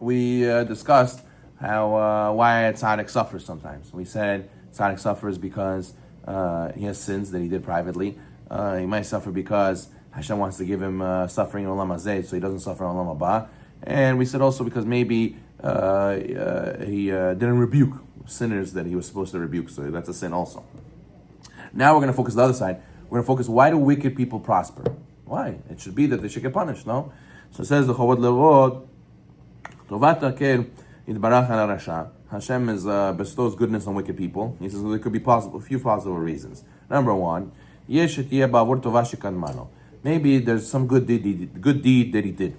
we discussed how why a tzaddik suffers sometimes. We said tzaddik suffers because he has sins that he did privately. He might suffer because Hashem wants to give him suffering in Olam Hazeh, so he doesn't suffer in Olam Haba. And we said also because maybe he didn't rebuke sinners that he was supposed to rebuke, so that's a sin also. Now we're going to focus the other side. We're going to focus, why do wicked people prosper? Why? It should be that they should get punished, no? So it says the Chovot Levot, Tovat Akel Yitbarach Al Rasha. Hashem bestows goodness on wicked people. He says there could be a few possible reasons. Number one, Yesh Tiyeh Ba'avur Tovah Shekadmano. Maybe there's some good deed that he did.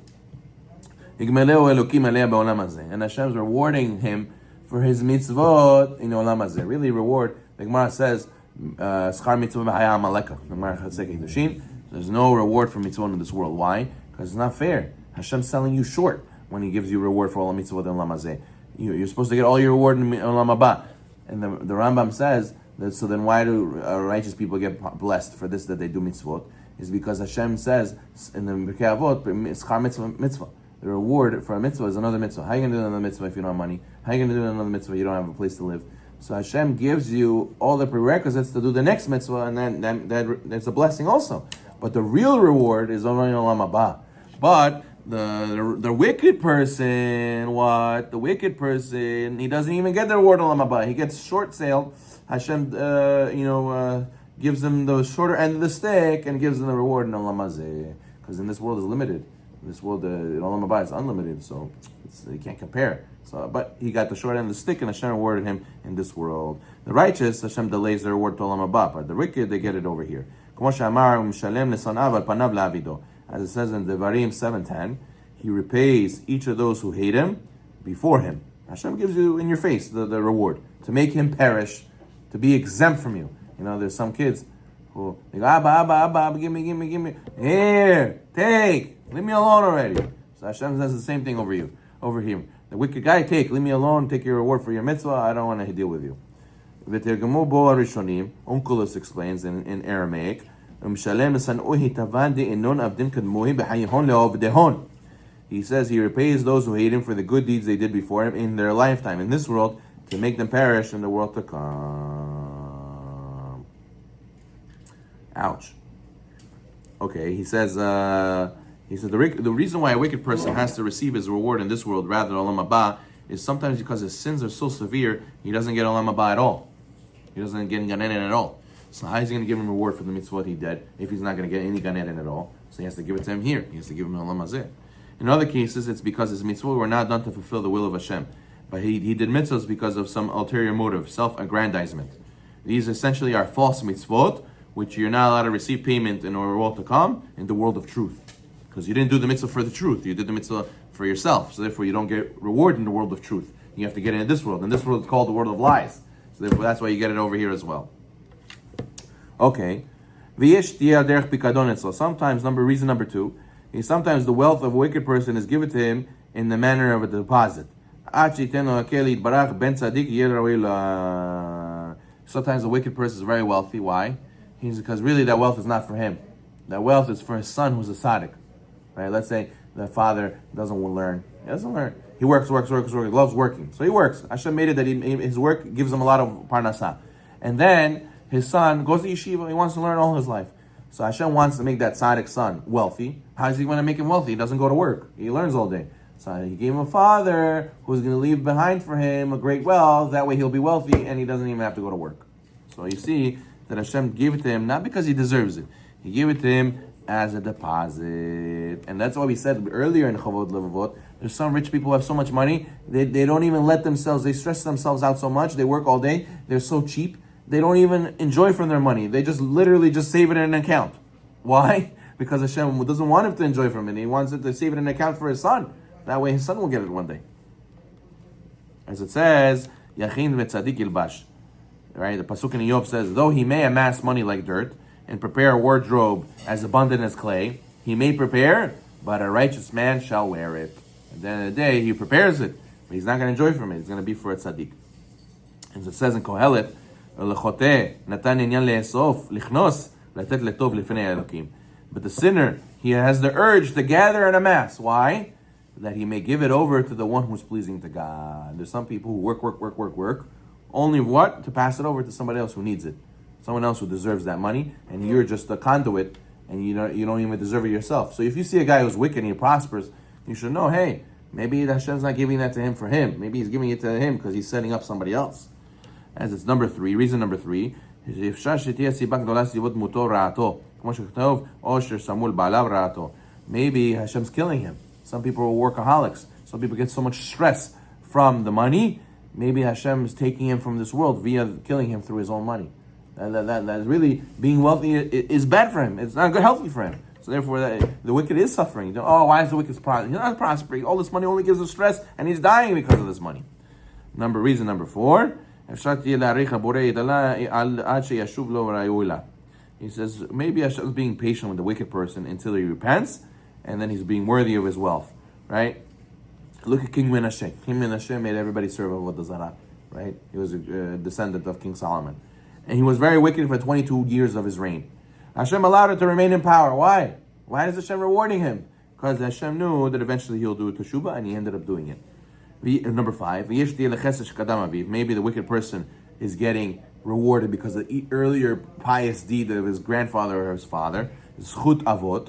And Hashem's rewarding him for his mitzvot in Olam Hazeh. Really reward. The Gemara says, Schar mitzvah b'haya amaleka. There's no reward for mitzvot in this world. Why? Because it's not fair. Hashem's selling you short when he gives you reward for all the mitzvot in Olam Hazeh. You're supposed to get all your reward in Olam Haba. And the Rambam says that, so then why do righteous people get blessed for this, that they do mitzvot? Is because Hashem says in the Pirkei Avot, Schar mitzvah. The reward for a mitzvah is another mitzvah. How are you going to do another mitzvah if you don't have money? How are you going to do another mitzvah if you don't have a place to live? So Hashem gives you all the prerequisites to do the next mitzvah, and then that's a blessing also. But the real reward is only in Olam Haba. But the wicked person, the wicked person, he doesn't even get the reward in Olam Haba. He gets short sailed. Hashem, gives him the shorter end of the stick and gives him the reward in Olam Hazeh. Because in this world is limited. In this world, in Olam Haba is unlimited, so you can't compare. So, but he got the short end of the stick, and Hashem rewarded him in this world. The righteous, Hashem delays their reward to Olam Haba, but the wicked, they get it over here. As it says in Devarim 7:10, he repays each of those who hate him before him. Hashem gives you in your face the reward to make him perish, to be exempt from you. There's some kids who they go, Abba, give me. Here, take. Leave me alone already. So Hashem says the same thing over here. The wicked guy, leave me alone, take your reward for your mitzvah, I don't want to deal with you. Onkelos explains in Aramaic, he says he repays those who hate him for the good deeds they did before him in their lifetime, in this world, to make them perish in the world to come. Ouch. Okay, he says the reason why a wicked person has to receive his reward in this world rather than Olam Haba is sometimes because his sins are so severe, he doesn't get Olam Haba at all. He doesn't get Gan Eden at all. So how is he going to give him reward for the mitzvot he did if he's not going to get any Gan Eden at all? So he has to give it to him here. He has to give him Olam Hazeh. In other cases, it's because his mitzvot were not done to fulfill the will of Hashem. But he did mitzvahs because of some ulterior motive, self-aggrandizement. These essentially are false mitzvot, which you're not allowed to receive payment in the world to come, in the world of truth. Because you didn't do the mitzvah for the truth, you did the mitzvah for yourself. So therefore you don't get reward in the world of truth. You have to get it in this world. And this world is called the world of lies. So therefore that's why you get it over here as well. Okay. Sometimes, reason number 2, is sometimes the wealth of a wicked person is given to him in the manner of a deposit. Sometimes the wicked person is very wealthy. Why? Because really that wealth is not for him. That wealth is for his son who's a tzaddik. Right? Let's say the father doesn't learn. He doesn't learn. He works. He loves working. So he works. Hashem made it that his work gives him a lot of parnasah. And then his son goes to yeshiva. He wants to learn all his life. So Hashem wants to make that tzaddik son wealthy. How is he going to make him wealthy? He doesn't go to work. He learns all day. So he gave him a father who's going to leave behind for him a great wealth. That way he'll be wealthy and he doesn't even have to go to work. So you see that Hashem gave it to him not because he deserves it. He gave it to him as a deposit. And that's why we said earlier in Chovot Levavot, there's some rich people who have so much money, they don't even let themselves, they stress themselves out so much, they work all day, they're so cheap, they don't even enjoy from their money. They just literally just save it in an account. Why? Because Hashem doesn't want him to enjoy from it. He wants him to save it in an account for his son. That way his son will get it one day. As it says, Yachin v'tzadik ilbash. Right? The pasuk in Iyov says, though he may amass money like dirt and prepare a wardrobe as abundant as clay, he may prepare, but a righteous man shall wear it. At the end of the day, he prepares it, but he's not going to enjoy from it. It's going to be for a tzaddik. As it says in Kohelet, but the sinner, he has the urge to gather and amass. Why? that he may give it over to the one who's pleasing to God. There's some people who work, only what? To pass it over to somebody else who needs it. Someone else who deserves that money, and you're just a conduit, and you don't even deserve it yourself. So if you see a guy who's wicked and he prospers, you should know, hey, maybe Hashem's not giving that to him for him. Maybe he's giving it to him because he's setting up somebody else. As it's number 3, reason number 3, maybe Hashem's killing him. Some people are workaholics. Some people get so much stress from the money. Maybe Hashem is taking him from this world via killing him through his own money. That really, being wealthy is bad for him. It's not good, healthy for him. So therefore, the wicked is suffering. Why is the wicked prospering? He's not prospering. All this money only gives him stress, and he's dying because of this money. Reason number 4. He says, maybe Hashem is being patient with the wicked person until he repents, and then he's being worthy of his wealth, right? Look at King Menashe. King Menashe made everybody serve Avodah Zarah, right? He was a descendant of King Solomon. And he was very wicked for 22 years of his reign. Hashem allowed him to remain in power. Why? Why is Hashem rewarding him? Because Hashem knew that eventually he'll do teshuvah, and he ended up doing it. Number 5, maybe the wicked person is getting rewarded because of the earlier pious deed of his grandfather or his father. Zchut avot,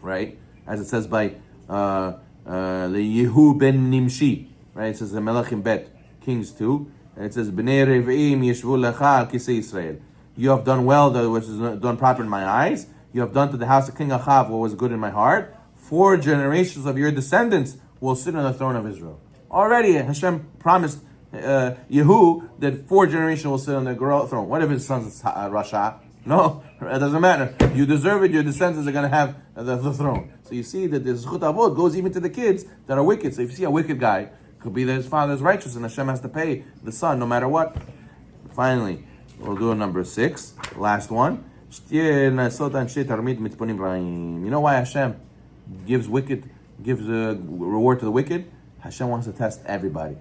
right? As it says by the Yehu ben Nimshi, right? It says the Melachim Bet, Kings 2. And it says, B'nei Rev'im yeshvu lecha al kisei Yisrael. You have done well, which is done proper in my eyes. You have done to the house of King Achav what was good in my heart. 4 generations of your descendants will sit on the throne of Israel. Already Hashem promised Yehu that 4 generations will sit on the throne. What if his son's Rasha? No, it doesn't matter. You deserve it, your descendants are going to have the throne. So you see that the Zchut Avot goes even to the kids that are wicked. So if you see a wicked guy, could be that his father is righteous and Hashem has to pay the son no matter what. Finally, we'll do number 6, last one. You know why Hashem gives a reward to the wicked? Hashem wants to test everybody.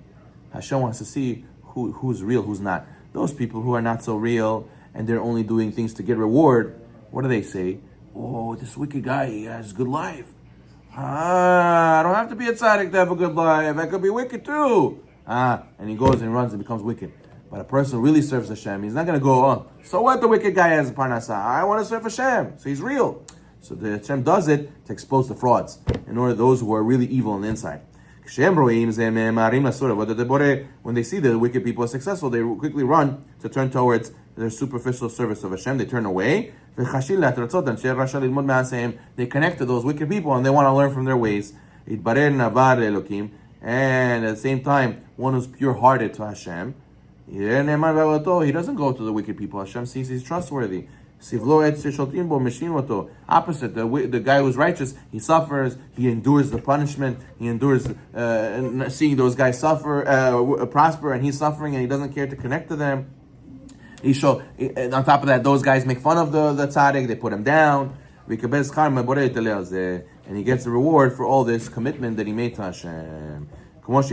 Hashem wants to see who's real, who's not. Those people who are not so real and they're only doing things to get reward, what do they say? Oh, this wicked guy, he has a good life. I don't have to be a tzaddik to have a good life. I could be wicked too. And he goes and runs and becomes wicked. But a person who really serves Hashem, he's not going to go, so what, the wicked guy has parnasa? I want to serve Hashem. So he's real. So the Hashem does it to expose the frauds, in order those who are really evil on the inside. When they see the wicked people are successful, they quickly run to turn towards their superficial service of Hashem. They turn away. They connect to those wicked people and they want to learn from their ways. And at the same time, one who's pure-hearted to Hashem, he doesn't go to the wicked people. Hashem sees he's trustworthy. Opposite, the guy who's righteous, he suffers, he endures the punishment, he endures seeing those guys suffer, prosper, and he's suffering, and he doesn't care to connect to them. On top of that, those guys make fun of the tzaddik, they put him down, and he gets the reward for all this commitment that he made to Hashem. Like the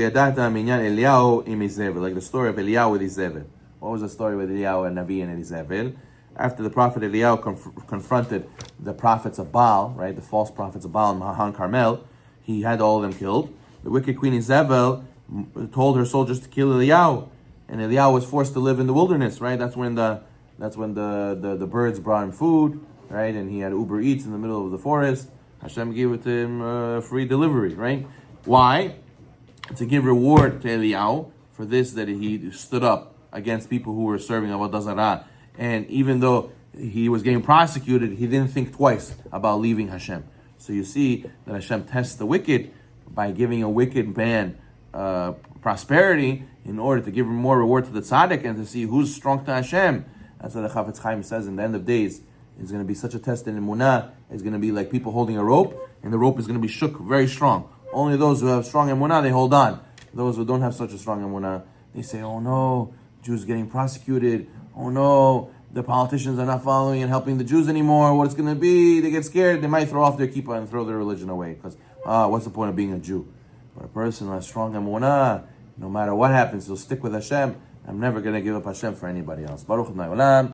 story of Eliyahu with Izebel. What was the story with Eliyahu and Navi and Izebel? After the prophet Eliyahu confronted the prophets of Baal, right, the false prophets of Baal in Mahan Carmel, he had all of them killed. The wicked queen Izebel told her soldiers to kill Eliyahu, and Eliyahu was forced to live in the wilderness, right? That's when the birds brought him food, right? And he had Uber Eats in the middle of the forest. Hashem gave it to him free delivery, right? Why? To give reward to Eliyahu for this, that he stood up against people who were serving Avodah Zarah. And even though he was getting prosecuted, he didn't think twice about leaving Hashem. So you see that Hashem tests the wicked by giving a wicked man prosperity in order to give him more reward to the tzaddik and to see who's strong to Hashem. That's what the Chafetz Chaim says in the end of days. It's going to be such a test in Emunah. It's going to be like people holding a rope, and the rope is going to be shook very strong. Only those who have strong Emunah, they hold on. Those who don't have such a strong Emunah, they say, oh no, Jews getting prosecuted. Oh no, the politicians are not following and helping the Jews anymore. What's going to be? They get scared. They might throw off their kippah and throw their religion away. Because, what's the point of being a Jew? But a person who has strong emunah, no matter what happens, he'll stick with Hashem. I'm never going to give up Hashem for anybody else. Baruch Adonai Olam.